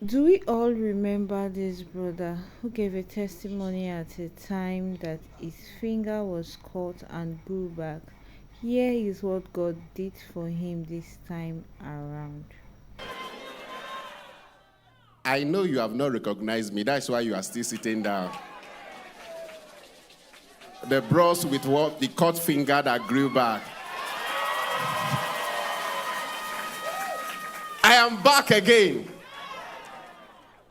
Do we all remember this brother who gave a testimony at a time that his finger was cut and grew back? Here is what God did for him this time around. I know you have not recognized me. That's why you are still sitting down. The bros with what? The cut finger that grew back. I am back again.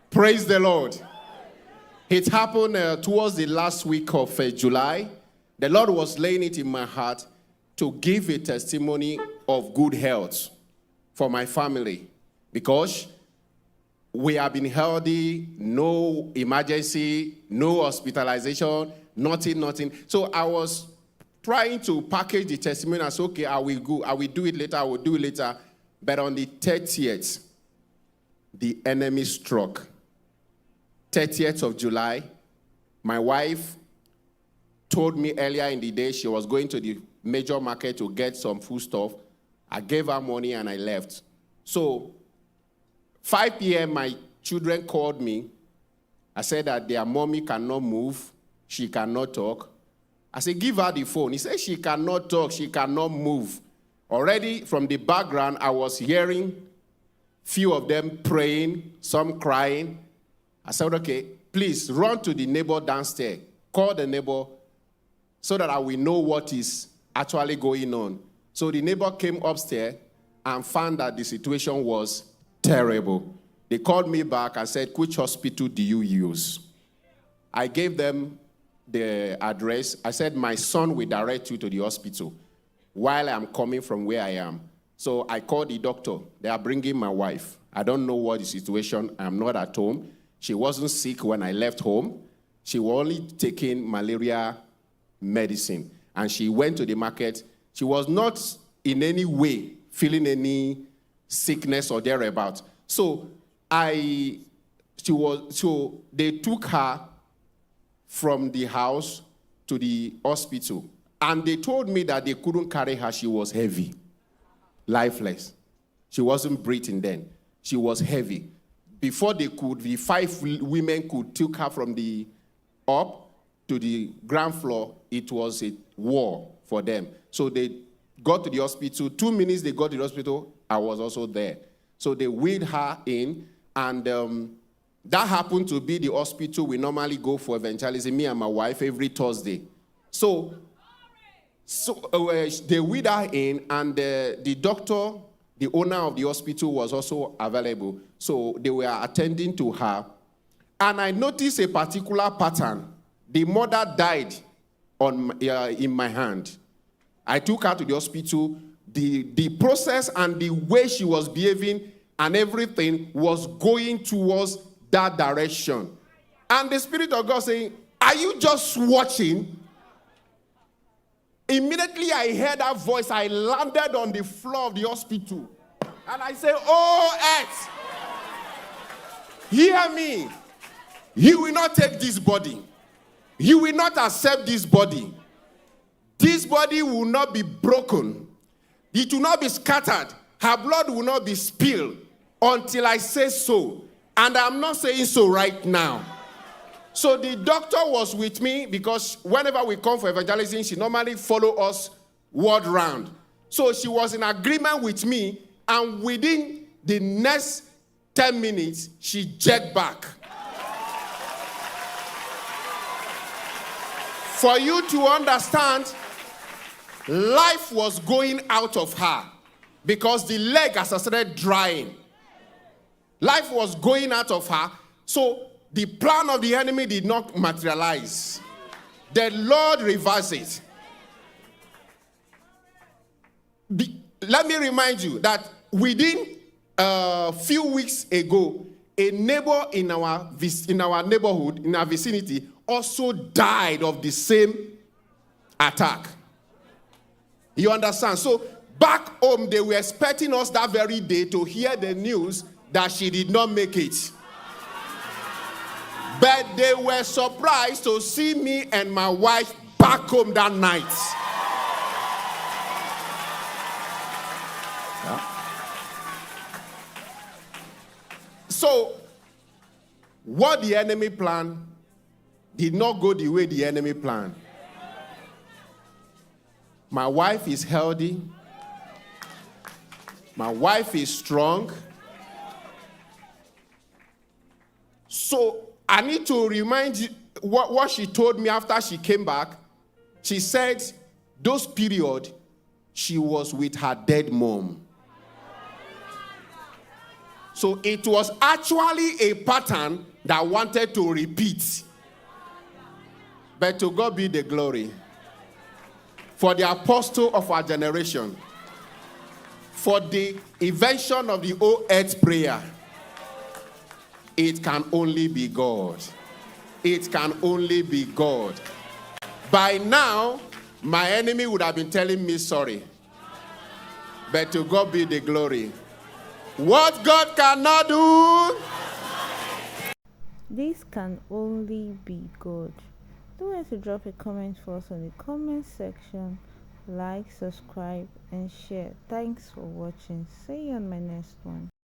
Praise the Lord. It happened towards the last week of July. The Lord was laying it in my heart to give a testimony of good health for my family, because we have been healthy, no emergency, no hospitalization, nothing. So I was trying to package the testimony as, okay, I will do it later. But on the 30th, the enemy struck. 30th of July, my wife told me earlier in the day she was going to the major market to get some food stuff. I gave her money and I left. So 5 p.m., my children called me. I said that their mommy cannot move. She cannot talk. I said, give her the phone. He said, she cannot talk. She cannot move. Already from the background, I was hearing few of them praying, some crying. I said, okay, please run to the neighbor downstairs. Call the neighbor so that I will know what is actually going on. So the neighbor came upstairs and found that the situation was terrible. They called me back and said, which hospital do you use? I gave them the address. I said, my son will direct you to the hospital while I'm coming from where I am. So I called the doctor. They are bringing my wife. I don't know what the situation. I'm not at home. She wasn't sick when I left home. She was only taking malaria medicine. And she went to the market. She was not in any way feeling any sickness or thereabout. So they took her from the house to the hospital. And they told me that they couldn't carry her. She was heavy, lifeless. She wasn't breathing then. She was heavy. Before the 5 women could take her from the up to the ground floor, it was a war for them. So they got to the hospital. 2 minutes they got to the hospital, I was also there. So they wheeled her in, and that happened to be the hospital we normally go for evangelism, me and my wife, every Thursday. So they wheeled her in, and the doctor, the owner of the hospital, was also available. So they were attending to her. And I noticed a particular pattern. The mother died in my hand. I took her to the hospital. The process and the way she was behaving and everything was going towards that direction. And the Spirit of God saying, are you just watching? Immediately I heard that voice. I landed on the floor of the hospital. And I said, oh, earth, hear me. You will not take this body. You will not accept this body. This body will not be broken. It will not be scattered. Her blood will not be spilled until I say so. And I'm not saying so right now. So the doctor was with me, because whenever we come for evangelism, she normally follow us world round. So she was in agreement with me, and within the next 10 minutes, she jetted back. For you to understand, life was going out of her because the leg has started drying. Life was going out of her. So the plan of the enemy did not materialize. The Lord reversed it. Let me remind you that within a few weeks ago, a neighbor in our neighborhood, in our vicinity, also died of the same attack. You understand? So back home, they were expecting us that very day to hear the news that she did not make it. But they were surprised to see me and my wife back home that night. Yeah. So what the enemy planned did not go the way the enemy planned. My wife is healthy. My wife is strong. So I need to remind you what she told me after she came back. She said those period she was with her dead mom. So it was actually a pattern that wanted to repeat. But to God be the glory. For the apostle of our generation, for the invention of the old earth prayer, it can only be God. It can only be God. By now, my enemy would have been telling me sorry. But to God be the glory. What God cannot do, this can only be God. Don't forget to drop a comment for us on the comment section. Like, subscribe, and share. Thanks for watching. See you on my next one.